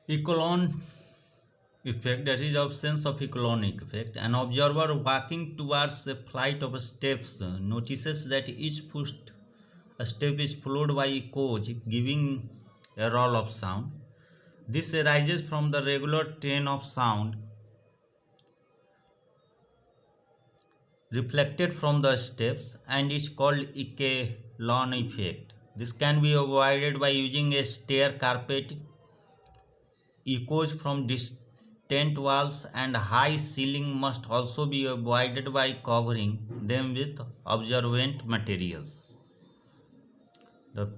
Echelon effect, that is absence of echelonic effect. An observer walking towards a flight of steps notices that each foot step is followed by echoes, giving a roll of sound. This arises from the regular train of sound reflected from the steps and is called echelon effect. This can be avoided by using a stair carpet. Echoes from distant walls and high ceiling must also be avoided by covering them with absorbent materials. The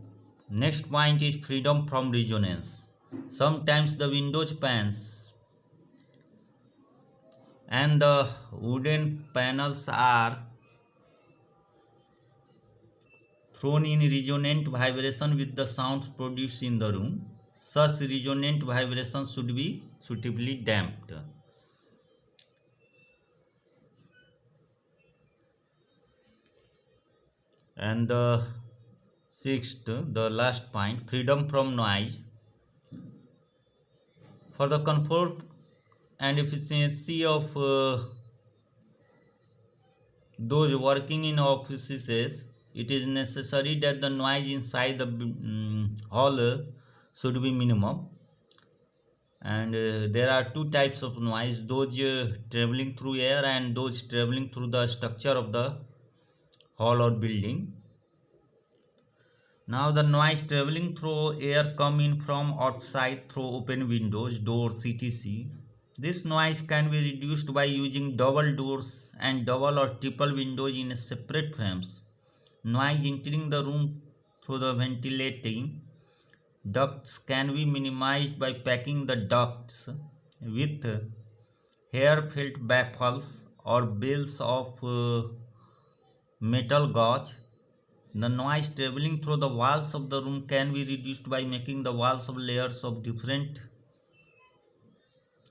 next point is freedom from resonance. Sometimes the windows panes and the wooden panels are thrown in resonant vibration with the sounds produced in the room. Such resonant vibrations should be suitably damped. And the sixth, the last point, freedom from noise. For the comfort and efficiency of those working in offices, it is necessary that the noise inside the hall should be minimum. And there are two types of noise, those traveling through air and those traveling through the structure of the hall or building. Now the noise traveling through air come in from outside through open windows, doors, etc. This noise can be reduced by using double doors and double or triple windows in separate frames. Noise entering the room through the ventilating ducts can be minimized by packing the ducts with hair-filled baffles or bales of metal gauze. The noise traveling through the walls of the room can be reduced by making the walls of layers of different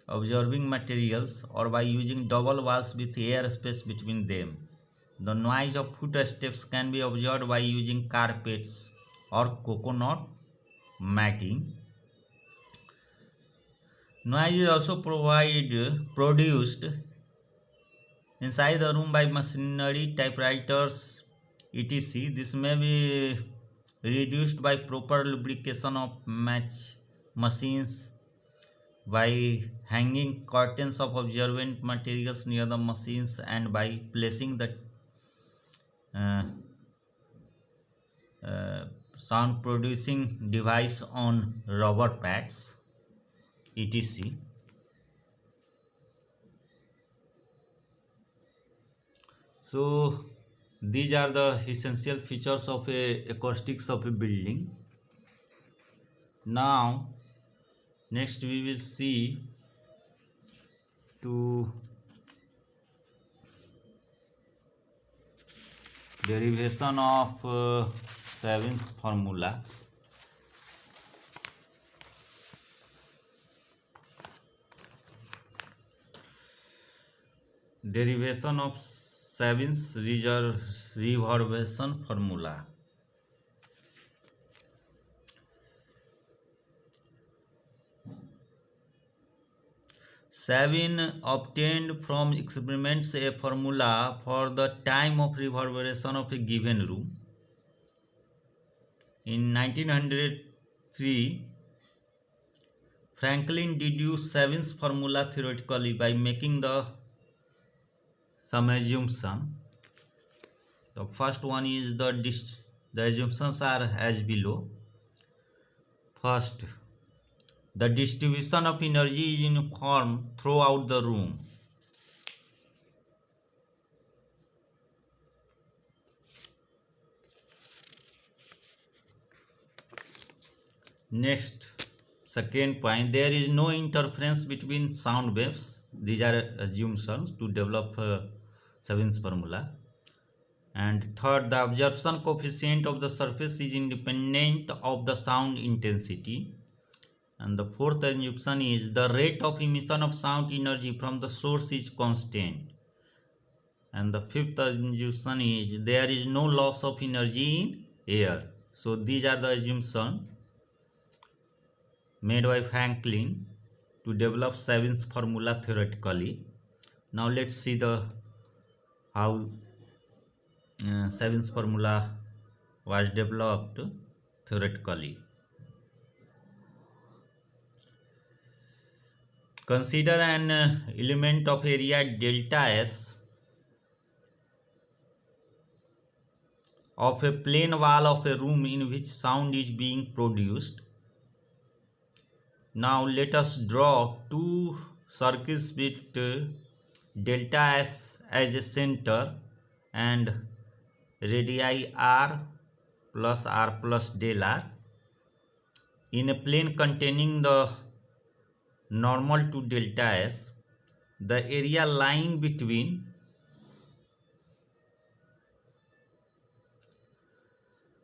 absorbing materials or by using double walls with air space between them. The noise of footsteps can be absorbed by using carpets or coconut matting. Noise is also produced inside the room by machinery, typewriters, etc. This may be reduced by proper lubrication of machines, by hanging curtains of absorbent materials near the machines, and by placing the uh, sound producing device on rubber pads, etc. So these are the essential features of a acoustics of a building. Now next we will see to derivation of Sabin's formula. Derivation of Sabin's reverberation formula. Sabin obtained from experiments a formula for the time of reverberation of a given room. In 1903, Franklin deduced Sabin's formula theoretically by making some assumption. The first one is the assumptions are as below. First, the distribution of energy is uniform throughout the room. Next, second point, there is no interference between sound waves. These are assumptions to develop Sabin's formula. And third, the absorption coefficient of the surface is independent of the sound intensity. And the fourth assumption is the rate of emission of sound energy from the source is constant. And the fifth assumption is there is no loss of energy in air. So these are the assumptions made by Franklin to develop Sabin's formula theoretically. Now let's see the how Sabin's formula was developed theoretically. Consider an element of area delta S of a plane wall of a room in which sound is being produced. Now let us draw two circles with delta S as a center and radii r plus del r in a plane containing the normal to delta S. The area lying between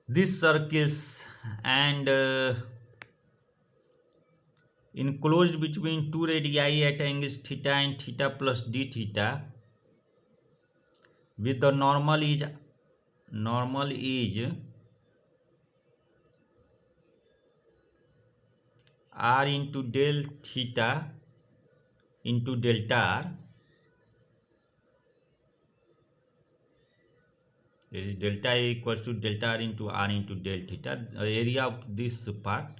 these circles and enclosed between two radii at angles theta and theta plus d theta with the normal is r into del theta into delta r. This is delta A equals to delta r into del theta, the area of this part.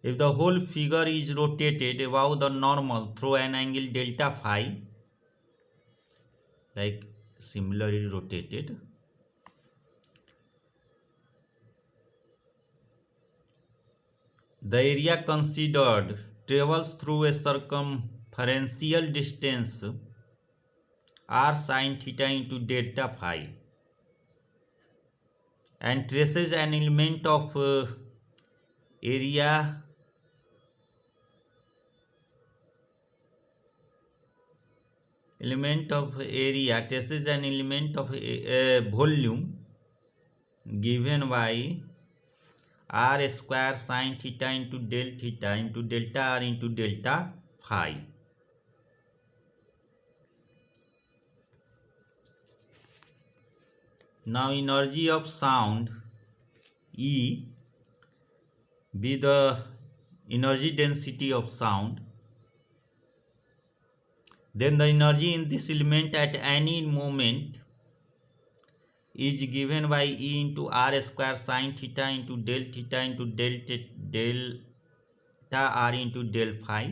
If the whole figure is rotated above the normal through an angle delta phi, like similarly rotated, the area considered travels through a circumferential distance r sin theta into delta phi and traces an element of area traces an element of volume given by r square sin theta into delta r into delta phi. Now energy of sound E be the energy density of sound, then the energy in this element at any moment is given by E into r square sin theta into delta r into del phi.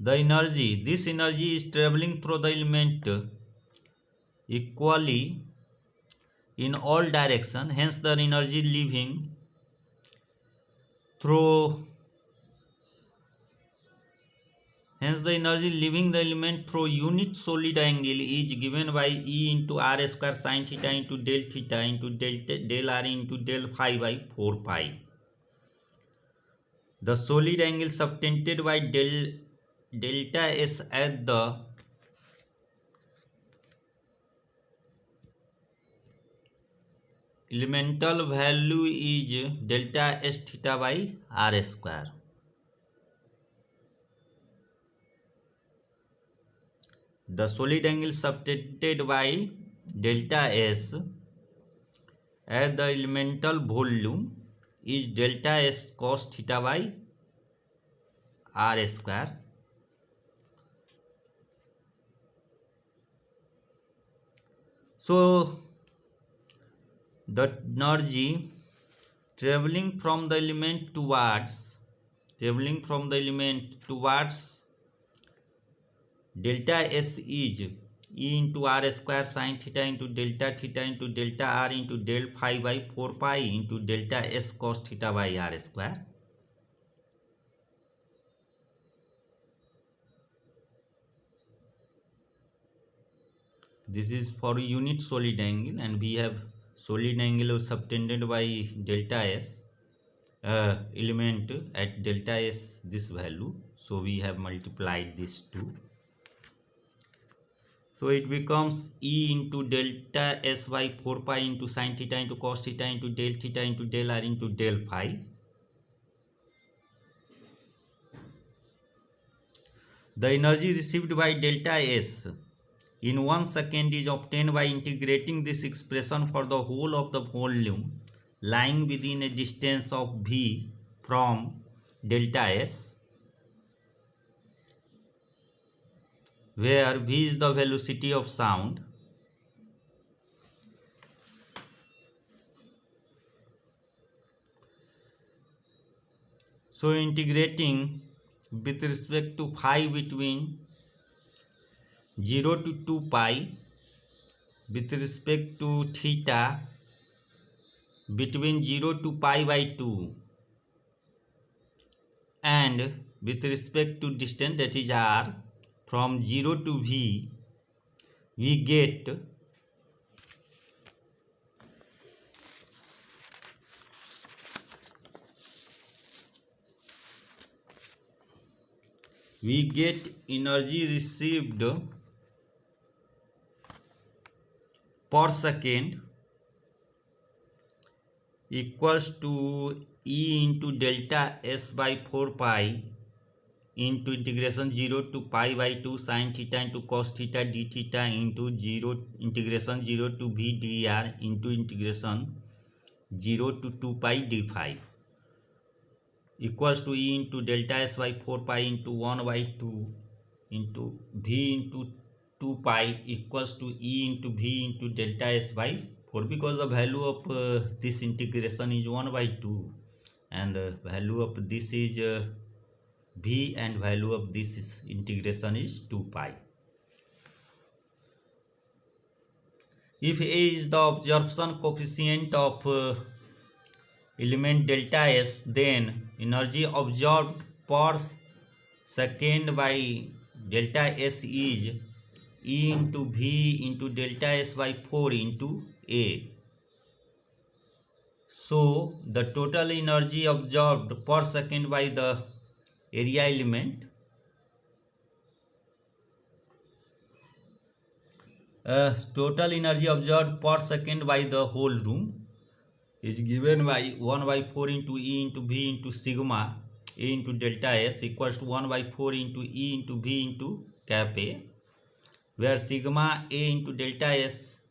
This energy is traveling through the element equally in all directions, hence the energy leaving the element through unit solid angle is given by E into r square sin theta into del r into del phi by 4 pi. The solid angle subtended by delta S at the elemental value is delta S theta by r square. The solid angle subtended by delta S at the elemental volume is delta S cos theta by r square. So the energy traveling from the element towards delta S is E into r square sin theta into delta r into del phi by 4 pi into delta S cos theta by r square. This is for unit solid angle, and we have solid angle subtended by delta S element at delta S this value, so we have multiplied this two. So it becomes E into delta S by 4 pi into sin theta into cos theta into del r into del phi. The energy received by delta S in 1 second is obtained by integrating this expression for the whole of the volume lying within a distance of V from delta S, where V is the velocity of sound. So integrating with respect to phi between 0 to 2 pi, with respect to theta between 0 to pi by 2, and with respect to distance, that is r, from 0 to V, we get energy received per second equals to E into delta S by 4 pi into integration 0 to pi by 2 sin theta into cos theta d theta into integration 0 to V dr into integration 0 to 2 pi d phi equals to E into delta S by 4 pi into 1 by 2 into V into 2 pi equals to E into V into delta S by 4, because the value of this integration is 1 by 2 and the value of this is V and value of this integration is 2 pi. If A is the absorption coefficient of element delta S, then energy absorbed per second by delta S is E into V into delta S by 4 into A. So the total energy absorbed per second by the area element total energy absorbed per second by the whole room is given by 1 by 4 into E into V into sigma A into delta S equals to 1 by 4 into E into V into cap A, where sigma A into delta S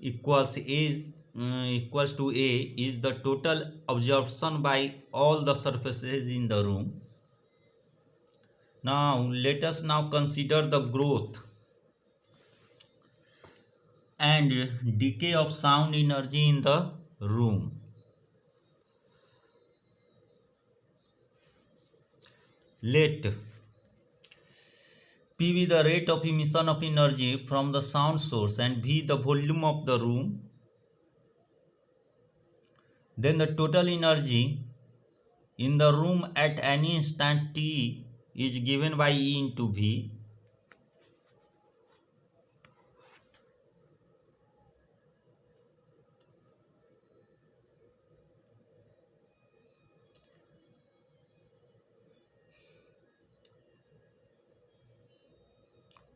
equals to A is the total absorption by all the surfaces in the room. Now let us now consider the growth and decay of sound energy in the room. Let P be the rate of emission of energy from the sound source and V the volume of the room. Then the total energy in the room at any instant t is given by E into V.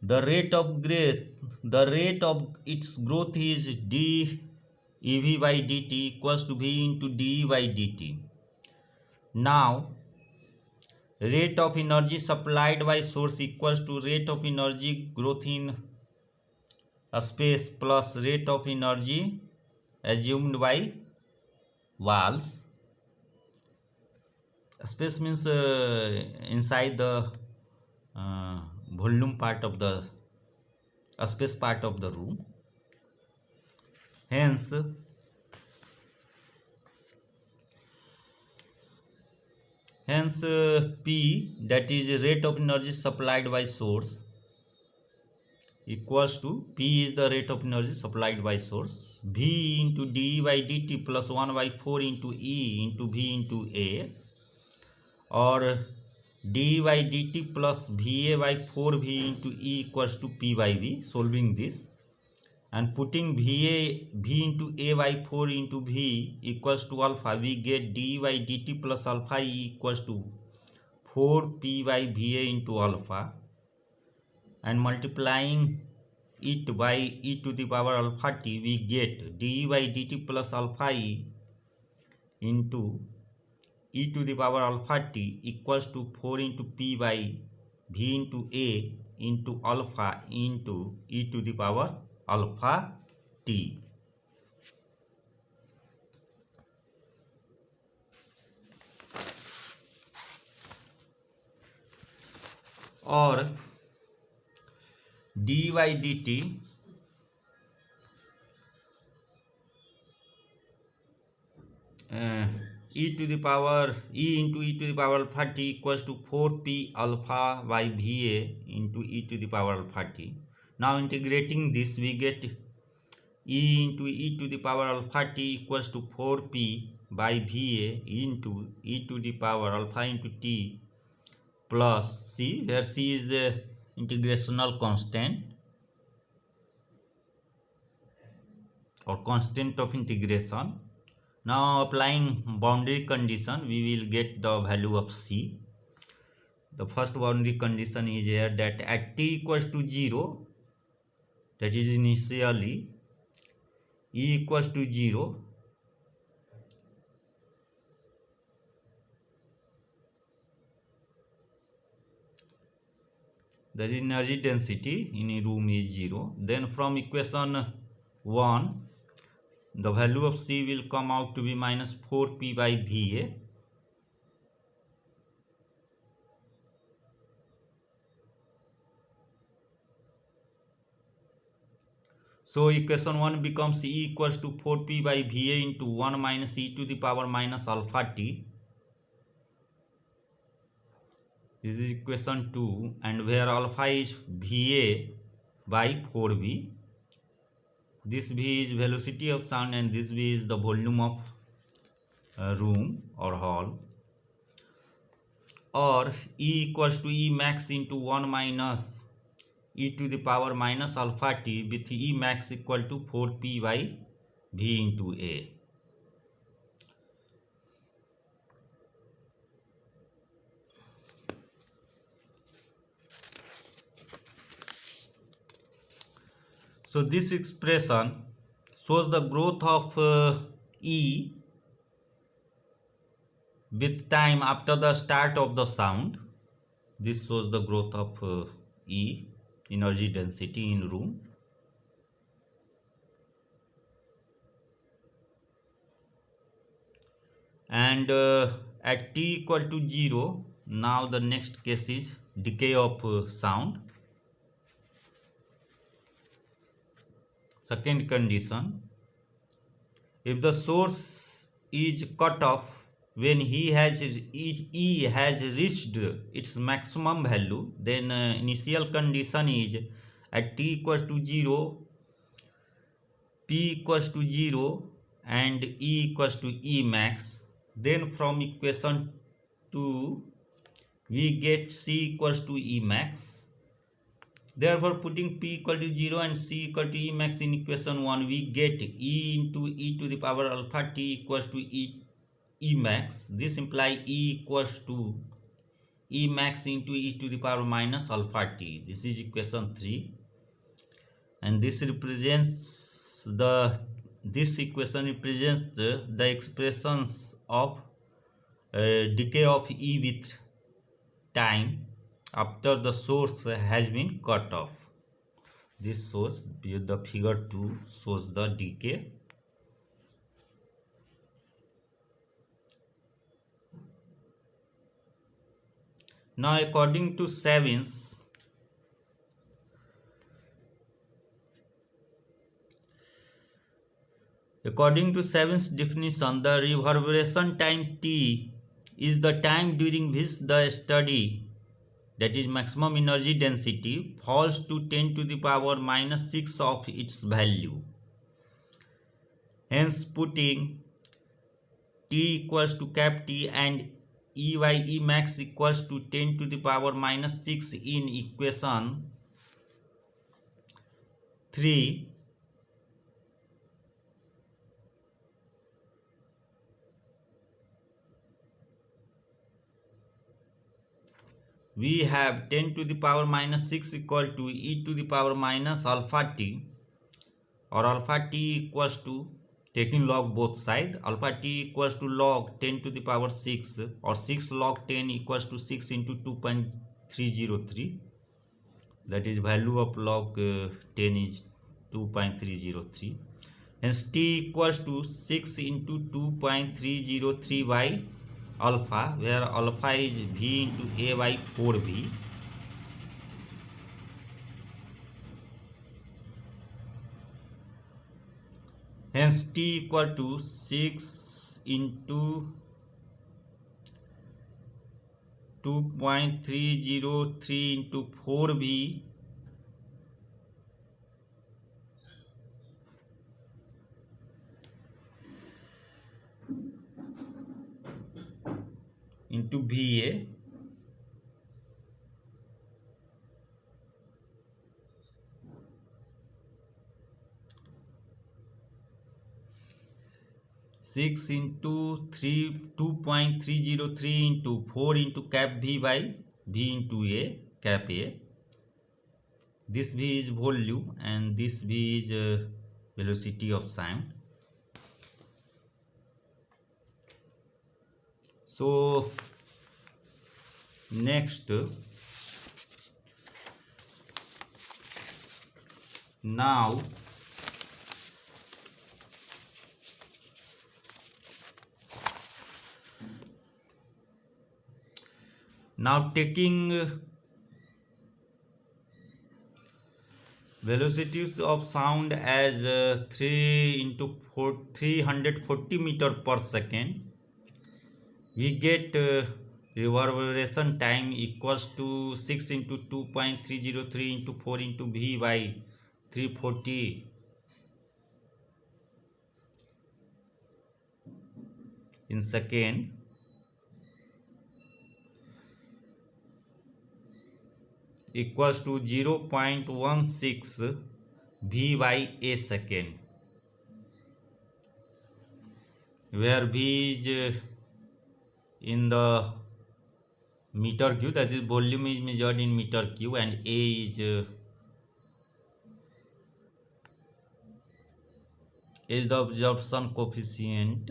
The rate of its growth is d EV by dt equals to V into dE by dt. Now rate of energy supplied by source equals to rate of energy growth in a space plus rate of energy assumed by walls. Space means inside the volume part of the space part of the room. Hence P, that is rate of energy supplied by source, equals to P is the rate of energy supplied by source, V into dE by dt plus 1 by 4 into E into V into A, or dE by dt plus VA by 4V into E equals to P by V. Solving this and putting V into A by 4 into V equals to alpha, we get dE by dt plus alpha E equals to 4P by VA into alpha, and multiplying it by e to the power alpha t, we get dE by dt plus alpha E into e to the power alpha t equals to 4 into p by v into a into alpha into e to the power alpha t. और dy dt e into e to the power alpha t equals to 4p alpha by va into e to the power alpha t. Now integrating this, we get e to the power alpha t equals to 4p by va into e to the power alpha into t plus c, where c is the integrational constant or constant of integration. Now applying boundary condition, we will get the value of c. The first boundary condition is here that at t equals to 0, that is initially e equals to 0, the energy density in a room is 0. Then from equation 1, the value of c will come out to be minus 4p by va. So equation 1 becomes e equals to 4p by va into 1 minus e to the power minus alpha t. This is equation 2, and where alpha is va by 4v. This v is velocity of sound and this v is the volume of room or hall. Or e equals to e max into 1 minus e to the power minus alpha t with e max equal to 4p by v into a. So this expression shows the growth of E with time after the start of the sound. This shows the growth of E, energy density in room. And at t equal to 0, now the next case is decay of sound. Second condition, if the source is cut off when E has reached its maximum value, then initial condition is at t equals to 0, p equals to 0 and E equals to E max. Then from equation 2 we get c equals to E max. Therefore, putting p equal to 0 and c equal to E max in equation 1, we get E into e to the power alpha t equals to E max. This implies E equals to E max into e to the power minus alpha t. This is equation 3. And this equation represents the expressions of decay of E with time after the source has been cut off. This shows, the figure 2 shows the decay. Now according to Savin's, definition, the reverberation time t is the time during which the study, that is maximum energy density, falls to 10 to the power minus 6 of its value. Hence, putting t equals to cap t and E by E max equals to 10 to the power minus 6 in equation 3, we have 10 to the power minus 6 equal to e to the power minus alpha t, or alpha t equals to taking log both side, alpha t equals to log 10 to the power 6 or 6 log 10 equals to 6 into 2.303, that is value of log 10 is 2.303. Hence t equals to 6 into 2.303 by alpha, where alpha is v into a by 4v. Hence t equal to 6 into 2.303 into 4v into VA. Six into 2.303 into 4 into cap V by V into A, cap A. This V is volume and this V is velocity of sound. So next, now taking velocities of sound as 340 meter per second, we get reverberation time equals to 6 into 2.303 into 4 into V by 340 in second. Equals to 0.16 V by a second, where V is in the meter cube, that is volume is measured in meter cube, and A is the absorption coefficient.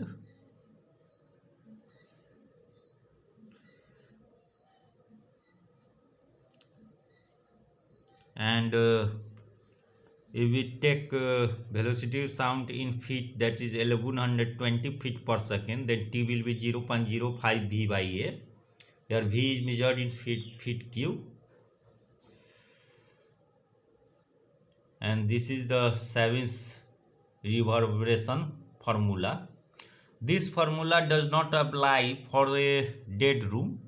And if we take velocity of sound in feet, that is 1120 feet per second, then T will be 0.05 V by A, where V is measured in feet cube, and this is the Savin's reverberation formula. This formula does not apply for a dead room.